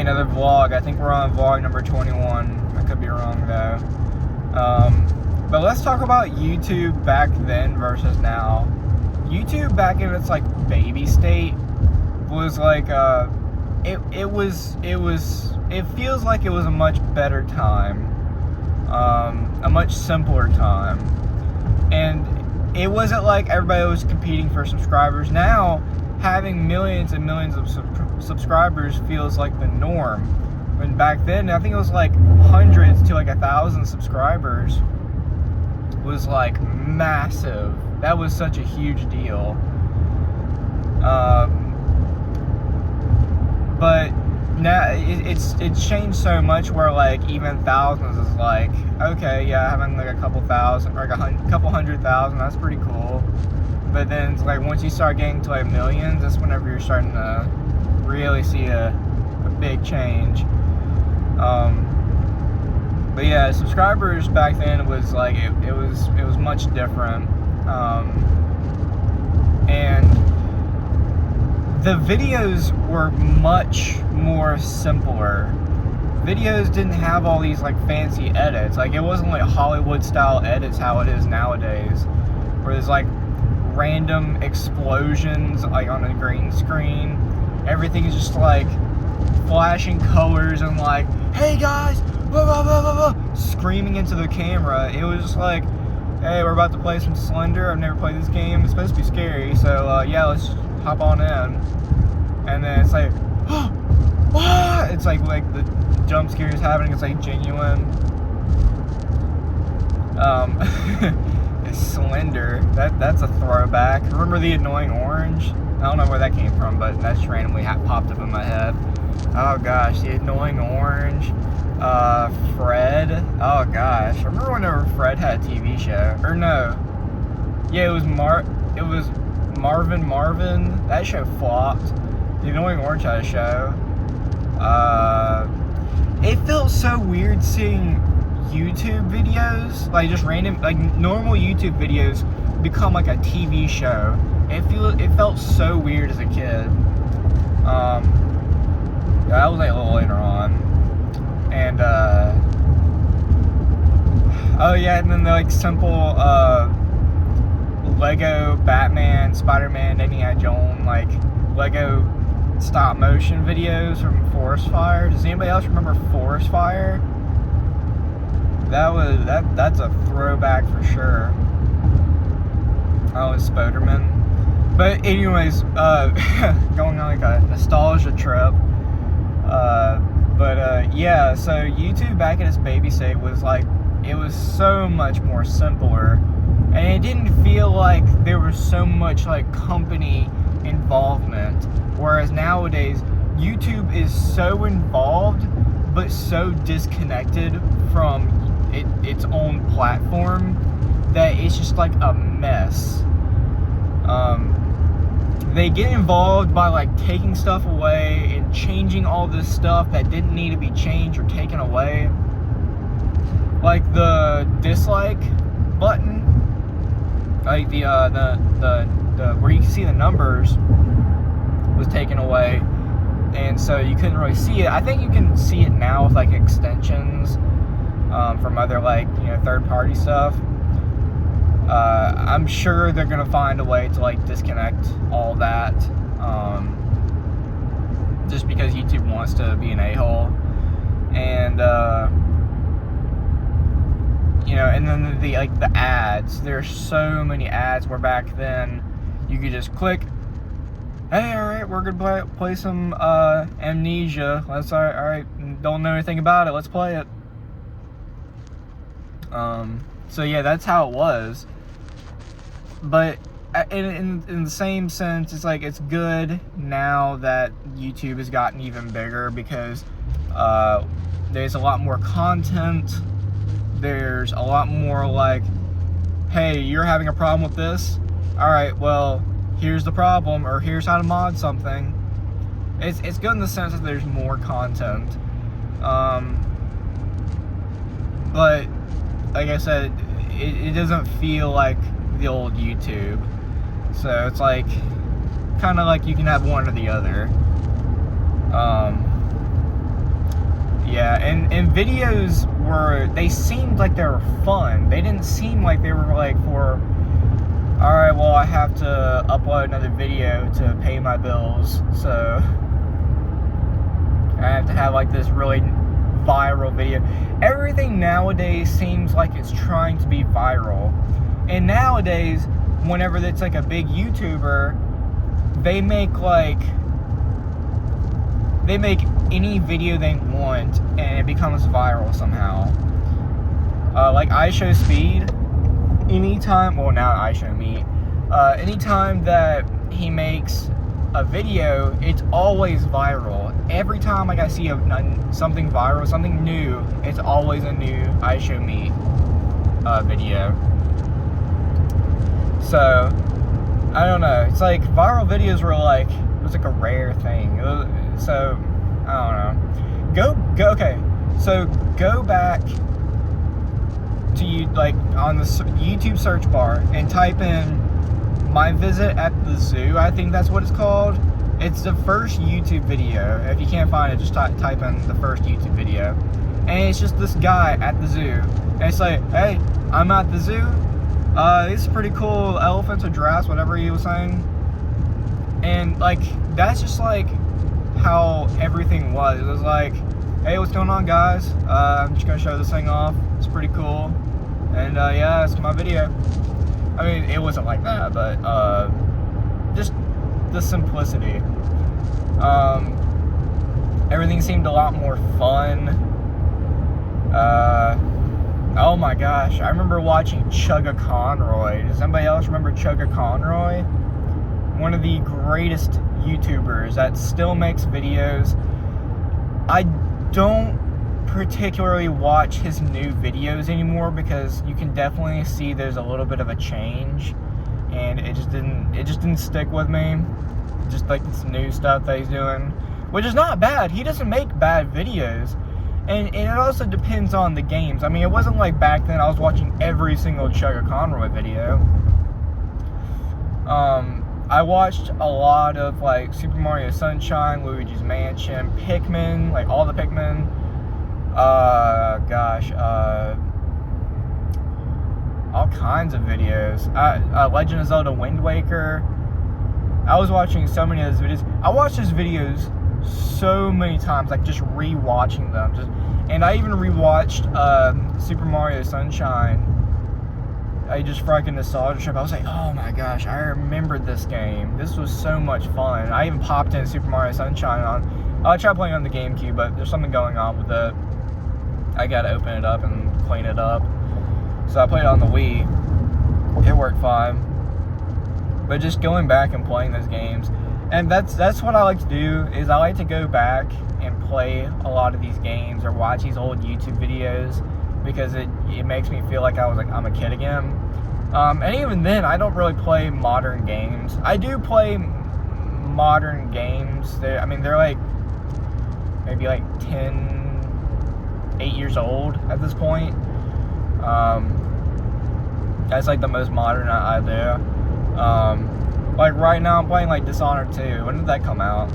another vlog. I think we're on vlog number 21. I could be wrong though. But let's talk about YouTube back then versus now. YouTube back in its like baby state was like it feels like it was a much better time, a much simpler time, and it wasn't like everybody was competing for subscribers. Now having millions and millions of subscribers feels like the norm, when back then I think it was like hundreds to like 1,000 subscribers was like massive. That was such a huge deal. But now it's changed so much where like even thousands is like, okay, yeah, having like a couple thousand or like a couple 100,000, that's pretty cool. But then it's like once you start getting to like millions, that's whenever you're starting to really see a big change. But yeah, subscribers back then was like it was much different, and the videos were much more simpler. Videos didn't have all these like fancy edits. Like it wasn't like Hollywood style edits how it is nowadays, where there's like random explosions like on a green screen. Everything is just like flashing colors and like, hey guys, blah, blah, blah, blah, blah, screaming into the camera. It was just like, hey, we're about to play some Slender. I've never played this game. It's supposed to be scary, so yeah, let's hop on in. And then it's like, oh, it's like the jump scare is happening. It's like genuine. It's Slender. That's a throwback. Remember the annoying orange? I don't know where that came from, but that just randomly popped up in my head. Oh gosh, the annoying orange. Fred. Oh gosh, remember whenever Fred had a TV show? Or no? Yeah, it was Marvin. That show flopped. The annoying orange had a show. It felt so weird seeing YouTube videos, like just random, like normal YouTube videos, become like a TV show. It felt so weird as a kid. That was like a little later on, and oh yeah, and then the like simple Lego Batman, Spider-Man, Indiana Jones, like Lego stop motion videos from Forest Fire. Does anybody else remember Forest Fire? That's a throwback for sure. Oh, it's Spoderman. But anyways, going on like a nostalgia trip. Yeah, so YouTube back in its baby state was like, it was so much more simpler, and it didn't feel like there was so much like company involvement. Whereas nowadays, YouTube is so involved, but so disconnected from its own platform that it's just like a mess. They get involved by like taking stuff away and changing all this stuff that didn't need to be changed or taken away. Like the dislike button, like the where you can see the numbers was taken away, and so you couldn't really see it. I think you can see it now with like extensions from other like third-party stuff. I'm sure they're gonna find a way to like disconnect all that, just because YouTube wants to be an a-hole, and and then the ads. There's so many ads where back then you could just click, hey, all right, we're gonna play some Amnesia. Let's all right, don't know anything about it. Let's play it. So yeah, that's how it was. But in the same sense, it's like it's good now that YouTube has gotten even bigger, because there's a lot more content. There's a lot more like, hey, you're having a problem with this? All right, well, here's the problem, or here's how to mod something. It's good in the sense that there's more content. But like I said, it doesn't feel like the old YouTube. So it's like kind of like you can have one or the other. And videos they seemed like they were fun. They didn't seem like they were like for, alright, well, I have to upload another video to pay my bills, so I have to have like this really viral video. Everything nowadays seems like it's trying to be viral. And nowadays, whenever it's like a big YouTuber, they make any video they want and it becomes viral somehow. Like iShowSpeed, anytime that he makes a video, it's always viral. Every time like I see something viral, something new, it's always a new iShowMe video. So I don't know. It's like viral videos were like, it was like a rare thing. So I don't know. Okay. So go back to on the YouTube search bar and type in "my visit at the zoo." I think that's what it's called. It's the first YouTube video. If you can't find it, just type in the first YouTube video, and it's just this guy at the zoo. And it's like, hey, I'm at the zoo. These pretty cool elephants or giraffes, whatever he was saying. And like that's just like how everything was. It was like, hey, what's going on, guys? I'm just gonna show this thing off. It's pretty cool. And yeah, it's my video. I mean, it wasn't like that, but just the simplicity. Everything seemed a lot more fun. Oh my gosh, I remember watching Chugga Conroy. Does anybody else remember Chugga Conroy? One of the greatest YouTubers that still makes videos. I don't particularly watch his new videos anymore because you can definitely see there's a little bit of a change, and it just didn't stick with me. Just like this new stuff that he's doing, which is not bad. He doesn't make bad videos, and it also depends on the games. I mean, it wasn't like back then I was watching every single Chugga Conroy video. I watched a lot of like Super Mario Sunshine, Luigi's Mansion, Pikmin, like all the Pikmin. All kinds of videos. Legend of Zelda Wind Waker. I was watching so many of those videos. I watched his videos so many times, like just re-watching them. And I even re-watched Super Mario Sunshine. I just fucking nostalgia trip. I was like, oh my gosh, I remembered this game. This was so much fun. I even popped in Super Mario Sunshine on. I tried playing on the GameCube, but there's something going on with it. I gotta open it up and clean it up. So I played it on the Wii. It worked fine. But just going back and playing those games, and that's what I like to do, is I like to go back and play a lot of these games or watch these old YouTube videos, because it makes me feel like I'm a kid again. And even then, I don't really play modern games. I do play modern games. They're like maybe like 8 years old at this point. That's like the most modern I do. Like right now I'm playing like Dishonored 2. When did that come out?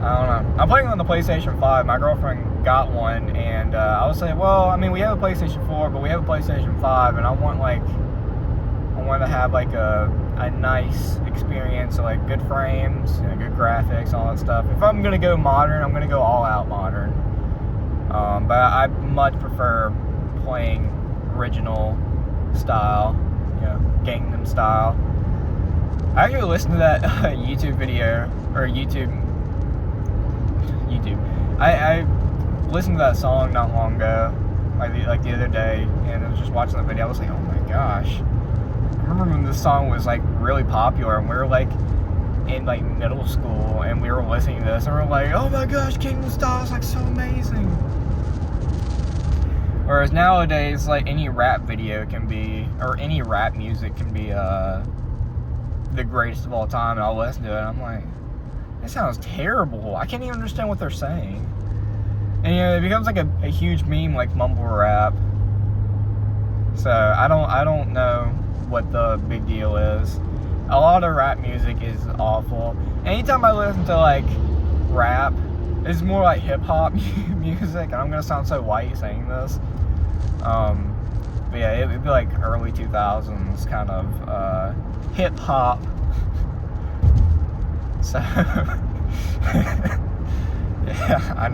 I don't know. I'm playing on the PlayStation 5. My girlfriend got one, and I was saying, well, I mean, we have a PlayStation 4, but we have a PlayStation 5, and I want to have like a nice experience, so like good frames, good graphics, all that stuff. If I'm gonna go modern, I'm gonna go all out modern. But I much prefer playing original style, Gangnam Style. I actually listened to that YouTube video, or YouTube. I listened to that song not long ago, like the other day, and I was just watching the video. I was like, oh my gosh. I remember when this song was like really popular, and we were like in like middle school, and we were listening to this, and we were like, oh my gosh, Gangnam Style is like so amazing. Whereas nowadays, like any rap video can be, or any rap music can be the greatest of all time, and I'll listen to it and I'm like, it sounds terrible. I can't even understand what they're saying. And it becomes like a huge meme, like mumble rap. So I don't know what the big deal is. A lot of rap music is awful. Anytime I listen to like rap, It's more like hip-hop music. I'm gonna sound so white saying this. But yeah, it'd be like early 2000s kind of hip-hop. So yeah, I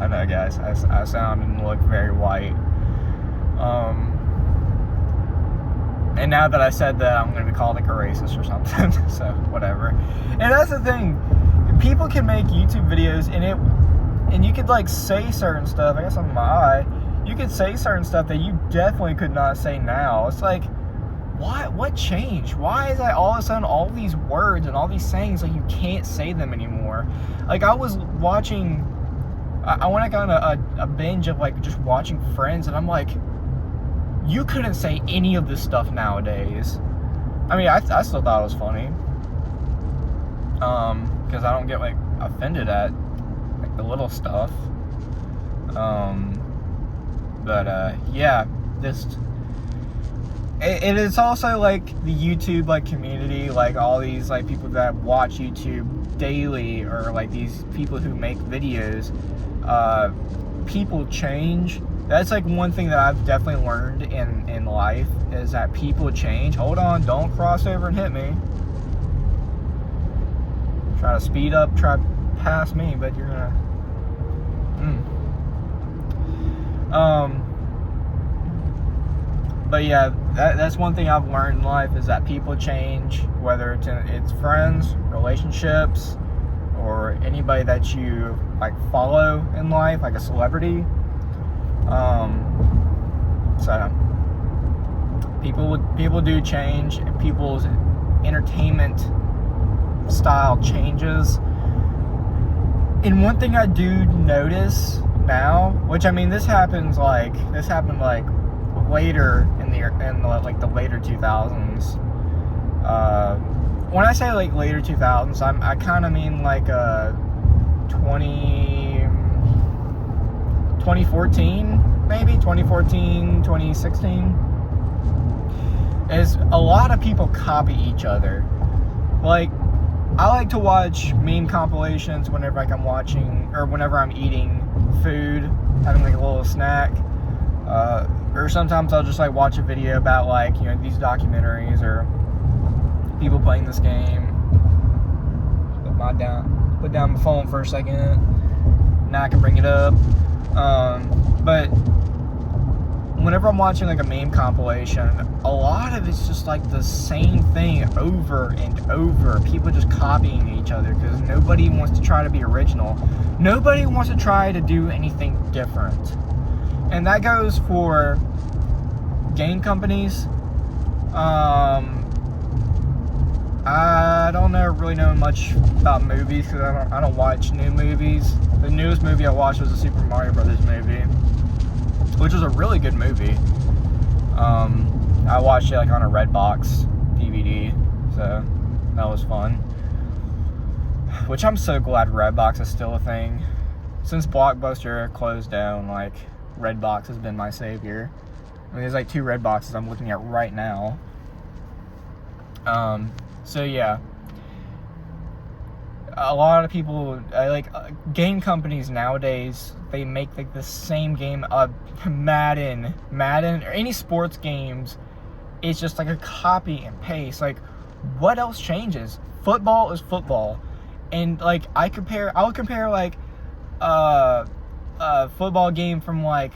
know guys, I sound and look very white. And now that I said that, I'm going to be called like a racist or something. So whatever. And that's the thing, people can make YouTube videos and you could like say certain stuff. I got something in my eye. You could say certain stuff that you definitely could not say now. It's like, what changed? Why is that all of a sudden all these words and all these sayings, like, you can't say them anymore? Like, I was watching, I went on a binge of like just watching Friends, and I'm like, you couldn't say any of this stuff nowadays. I mean, I still thought it was funny, because I don't get like offended at like the little stuff. Yeah, just it is also like the YouTube like community, like all these like people that watch YouTube daily, or like these people who make videos. People change. That's like one thing that I've definitely learned in life, is that people change. Hold on, don't cross over and hit me. Try to speed up, try to pass me, but you're gonna but yeah, that's one thing I've learned in life, is that people change, whether it's friends, relationships, or anybody that you like follow in life, like a celebrity. So people do change, and people's entertainment style changes. And one thing I do notice now, which I mean, this happened like later in the later 2000s. When I say like later 2000s, I kind of mean like 2014, maybe 2014, 2016. Is a lot of people copy each other. Like, I like to watch meme compilations whenever like I'm watching, or whenever I'm eating food, having like a little snack. Or sometimes I'll just like watch a video about like, you know, these documentaries or people playing this game. Put down my phone for a second. Now I can bring it up. But whenever I'm watching like a meme compilation, a lot of it's just like the same thing over and over. People just copying each other because nobody wants to try to be original. Nobody wants to try to do anything different. And that goes for game companies. I don't really know much about movies, because I don't watch new movies. The newest movie I watched was a Super Mario Brothers movie, which was a really good movie. I watched it like on a Redbox DVD, so that was fun. Which I'm so glad Redbox is still a thing. Since Blockbuster closed down, like, Redbox has been my savior. I mean, there's like 2 Redboxes I'm looking at right now. So yeah, a lot of people game companies nowadays, they make like the same game. Madden, or any sports games, it's just like a copy and paste. Like, what else changes? Football is football, and like I would compare like a football game from like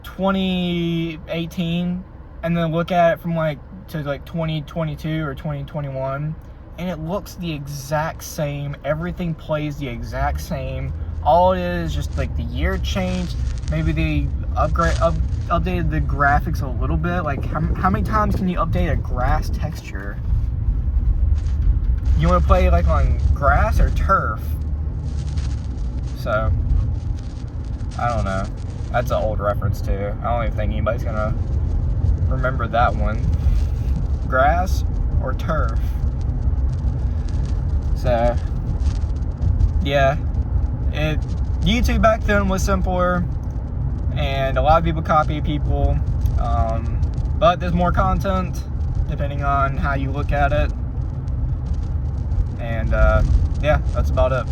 2018, and then look at it from like to like 2022 or 2021, and it looks the exact same. Everything plays the exact same. All it is just like the year changed. Maybe they updated the graphics a little bit. Like, how many times can you update a grass texture? You want to play like on grass or turf? So I don't know. That's an old reference too. I don't even think anybody's gonna remember that one. Grass or turf? So yeah, YouTube back then was simpler, and a lot of people copy people, but there's more content depending on how you look at it. And yeah, that's about it.